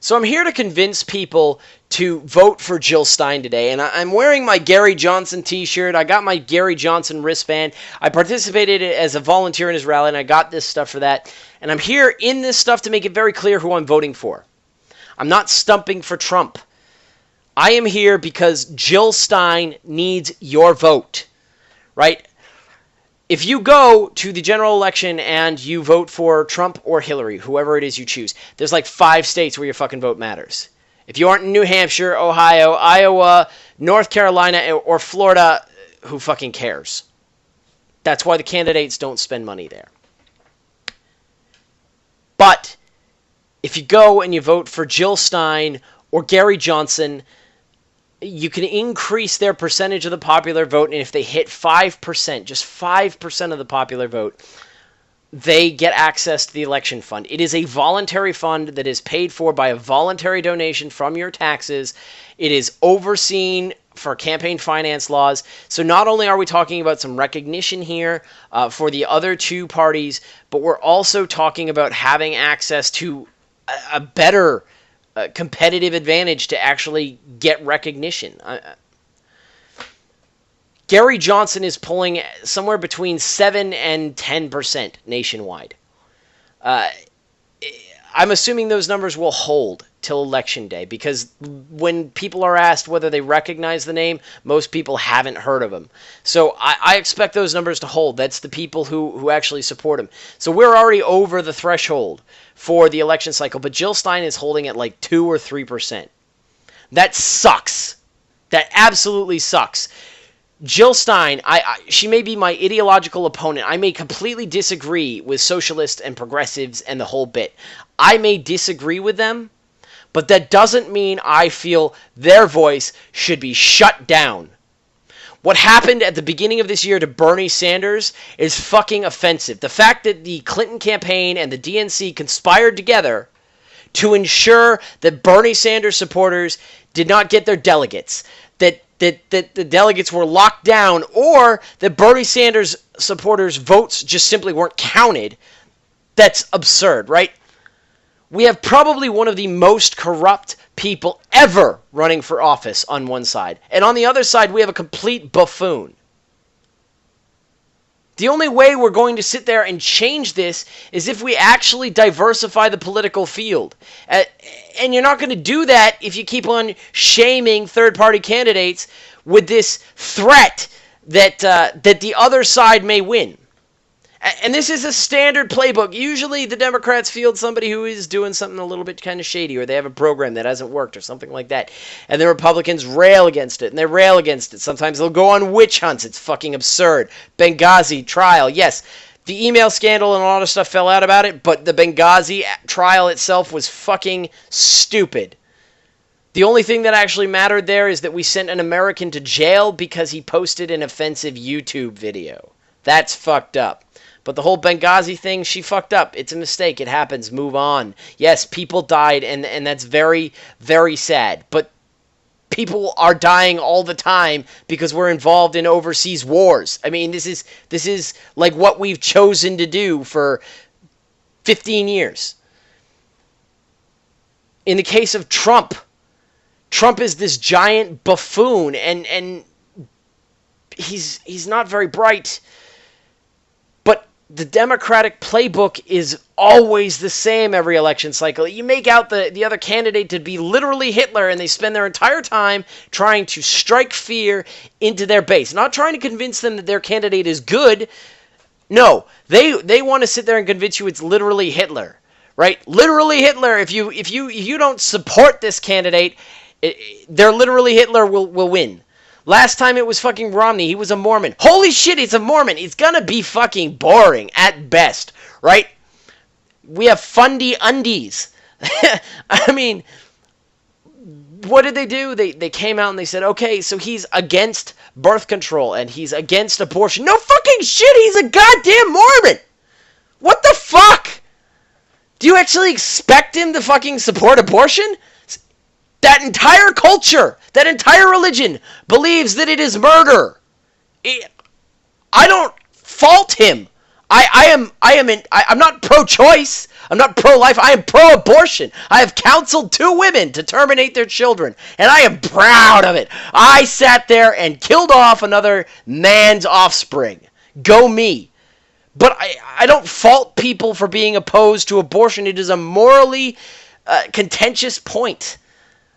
So I'm here to convince people to vote for Jill Stein today, and I'm wearing my Gary Johnson t-shirt. I got my Gary Johnson wristband. I participated as a volunteer in his rally, and I got this stuff for that. And I'm here in this stuff to make it very clear who I'm voting for. I'm not stumping for Trump. I am here because Jill Stein needs your vote, right? If you go to the general election and you vote for Trump or Hillary, whoever it is you choose, there's like 5 states where your fucking vote matters. If you aren't in New Hampshire, Ohio, Iowa, North Carolina, or Florida, who fucking cares? That's why the candidates don't spend money there. But if you go and you vote for Jill Stein or Gary Johnson, you can increase their percentage of the popular vote, and if they hit 5%, just 5% of the popular vote, they get access to the election fund. It is a voluntary fund that is paid for by a voluntary donation from your taxes. It is overseen for campaign finance laws. So not only are we talking about some recognition here for the other two parties, but we're also talking about having access to a better competitive advantage to actually get recognition. Gary Johnson is pulling somewhere between 7 and 10% nationwide. I'm assuming those numbers will hold till Election Day, because when people are asked whether they recognize the name, most people haven't heard of him. So I expect those numbers to hold. That's the people who actually support him. So we're already over the threshold for the election cycle, but Jill Stein is holding at like 2 or 3%. That sucks. That absolutely sucks. Jill Stein, she may be my ideological opponent. I may completely disagree with socialists and progressives and the whole bit. I may disagree with them, but that doesn't mean I feel their voice should be shut down. What happened at the beginning of this year to Bernie Sanders is fucking offensive. The fact that the Clinton campaign and the DNC conspired together to ensure that Bernie Sanders supporters did not get their delegates, that the delegates were locked down, or that Bernie Sanders supporters' votes just simply weren't counted, that's absurd, right? We have probably one of the most corrupt people ever running for office on one side. And on the other side, we have a complete buffoon. The only way we're going to sit there and change this is if we actually diversify the political field. And you're not going to do that if you keep on shaming third-party candidates with this threat that the other side may win. And this is a standard playbook. Usually the Democrats field somebody who is doing something a little bit kind of shady, or they have a program that hasn't worked or something like that. And the Republicans rail against it, and they rail against it. Sometimes they'll go on witch hunts. It's fucking absurd. Benghazi trial. Yes, the email scandal and a lot of stuff fell out about it, but the Benghazi trial itself was fucking stupid. The only thing that actually mattered there is that we sent an American to jail because he posted an offensive YouTube video. That's fucked up. But the whole Benghazi thing, she fucked up. It's a mistake. It happens. Move on. Yes, people died, and that's very, very sad. But people are dying all the time because we're involved in overseas wars. I mean, this is like what we've chosen to do for 15 years. In the case of Trump is this giant buffoon, and he's not very bright. But the Democratic playbook is always the same every election cycle. You make out the other candidate to be literally Hitler, and they spend their entire time trying to strike fear into their base. Not trying to convince them that their candidate is good. No, they want to sit there and convince you it's literally Hitler, right? Literally Hitler. If you don't support this candidate, they're literally Hitler will win. Last time it was fucking Romney. He was a Mormon. Holy shit, he's a Mormon. It's gonna be fucking boring at best, right? We have fundy undies. I mean, what did they do? They came out and they said, okay, so he's against birth control and he's against abortion. No fucking shit, he's a goddamn Mormon. What the fuck? Do you actually expect him to fucking support abortion? That entire culture, that entire religion believes that it is murder. I don't fault him. I'm not pro-choice. I'm not pro-life. I am pro-abortion. I have counseled 2 women to terminate their children, and I am proud of it. I sat there and killed off another man's offspring. Go me. But I don't fault people for being opposed to abortion. It is a morally contentious point.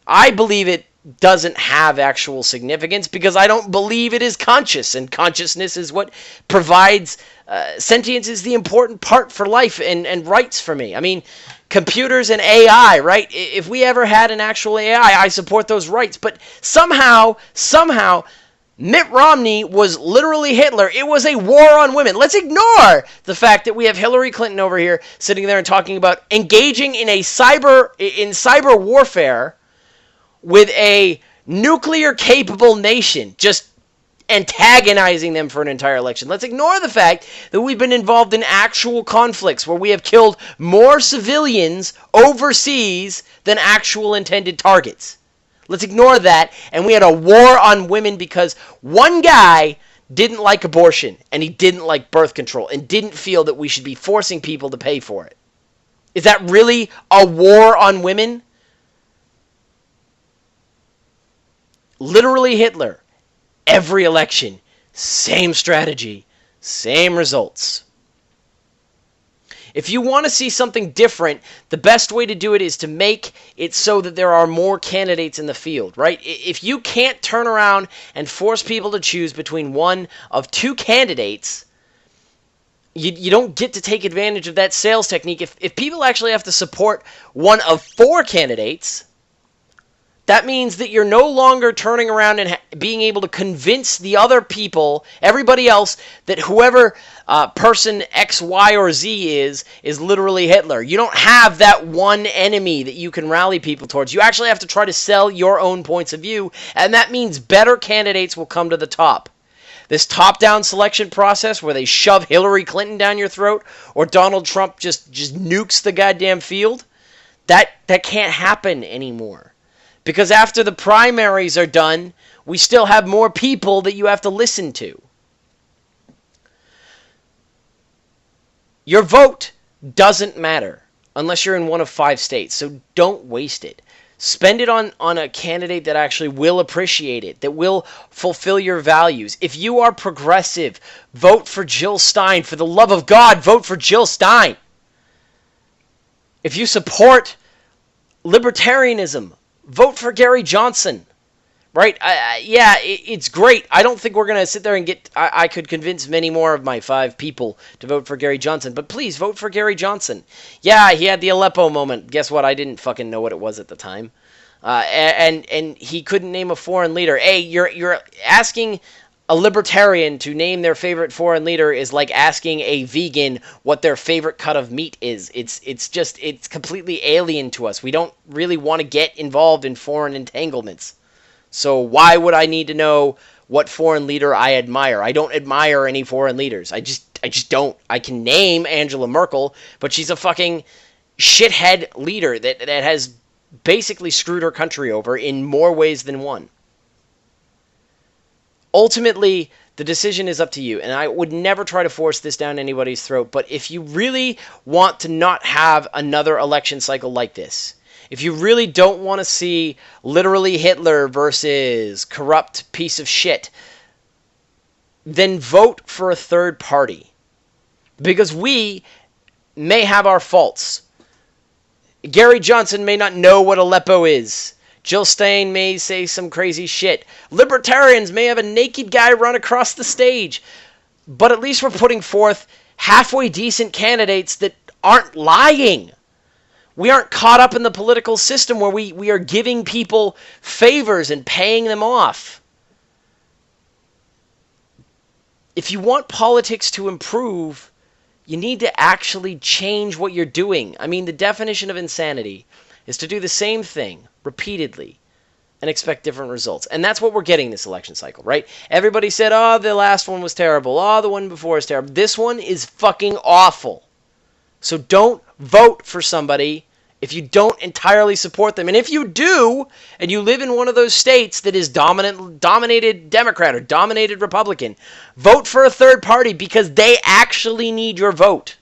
I believe it doesn't have actual significance because I don't believe it is conscious, and consciousness is what provides sentience is the important part for life and rights for me. I mean, computers and AI, right? If we ever had an actual AI, I support those rights. But somehow, Mitt Romney was literally Hitler. It was a war on women. Let's ignore the fact that we have Hillary Clinton over here sitting there and talking about engaging in cyber warfare with a nuclear-capable nation, just antagonizing them for an entire election. Let's ignore the fact that we've been involved in actual conflicts where we have killed more civilians overseas than actual intended targets. Let's ignore that, and we had a war on women because one guy didn't like abortion, and he didn't like birth control, and didn't feel that we should be forcing people to pay for it. Is that really a war on women? Literally Hitler. Every election, same strategy, same results. If you want to see something different, the best way to do it is to make it so that there are more candidates in the field, right? If you can't turn around and force people to choose between one of 2 candidates, you don't get to take advantage of that sales technique. If people actually have to support one of 4 candidates, that means that you're no longer turning around and being able to convince the other people, everybody else, that whoever person X, Y, or Z is literally Hitler. You don't have that one enemy that you can rally people towards. You actually have to try to sell your own points of view, and that means better candidates will come to the top. This top-down selection process where they shove Hillary Clinton down your throat or Donald Trump just nukes the goddamn field, that can't happen anymore. Because after the primaries are done, we still have more people that you have to listen to. Your vote doesn't matter unless you're in one of 5 states, so don't waste it. Spend it on a candidate that actually will appreciate it, that will fulfill your values. If you are progressive, vote for Jill Stein. For the love of God, vote for Jill Stein. If you support libertarianism, vote for Gary Johnson, right? It's great. I don't think we're going to sit there and I could convince many more of my 5 people to vote for Gary Johnson, but please vote for Gary Johnson. Yeah, he had the Aleppo moment. Guess what? I didn't fucking know what it was at the time. And he couldn't name a foreign leader. Hey, you're asking a libertarian to name their favorite foreign leader is like asking a vegan what their favorite cut of meat is. It's completely alien to us. We don't really want to get involved in foreign entanglements. So why would I need to know what foreign leader I admire? I don't admire any foreign leaders. I just don't. I can name Angela Merkel, but she's a fucking shithead leader that has basically screwed her country over in more ways than one. Ultimately, the decision is up to you, and I would never try to force this down anybody's throat, but if you really want to not have another election cycle like this, if you really don't want to see literally Hitler versus corrupt piece of shit, then vote for a third party. Because we may have our faults. Gary Johnson may not know what Aleppo is. Jill Stein may say some crazy shit. Libertarians may have a naked guy run across the stage. But at least we're putting forth halfway decent candidates that aren't lying. We aren't caught up in the political system where we are giving people favors and paying them off. If you want politics to improve, you need to actually change what you're doing. I mean, the definition of insanity is to do the same thing repeatedly and expect different results. And that's what we're getting this election cycle, right? Everybody said, oh, the last one was terrible. Oh, the one before is terrible. This one is fucking awful. So don't vote for somebody if you don't entirely support them. And if you do, and you live in one of those states that is dominated Democrat or dominated Republican, vote for a third party because they actually need your vote.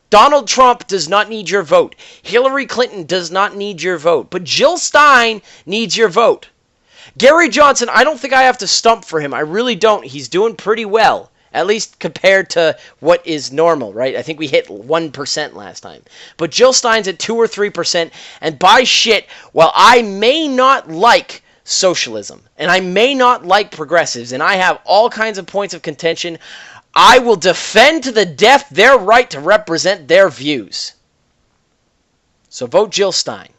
Donald Trump does not need your vote. Hillary Clinton does not need your vote. But Jill Stein needs your vote. Gary Johnson, I don't think I have to stump for him. I really don't. He's doing pretty well. At least compared to what is normal, right? I think we hit 1% last time. But Jill Stein's at 2 or 3%. And by shit, while I may not like socialism, and I may not like progressives, and I have all kinds of points of contention, I will defend to the death their right to represent their views. So vote Jill Stein.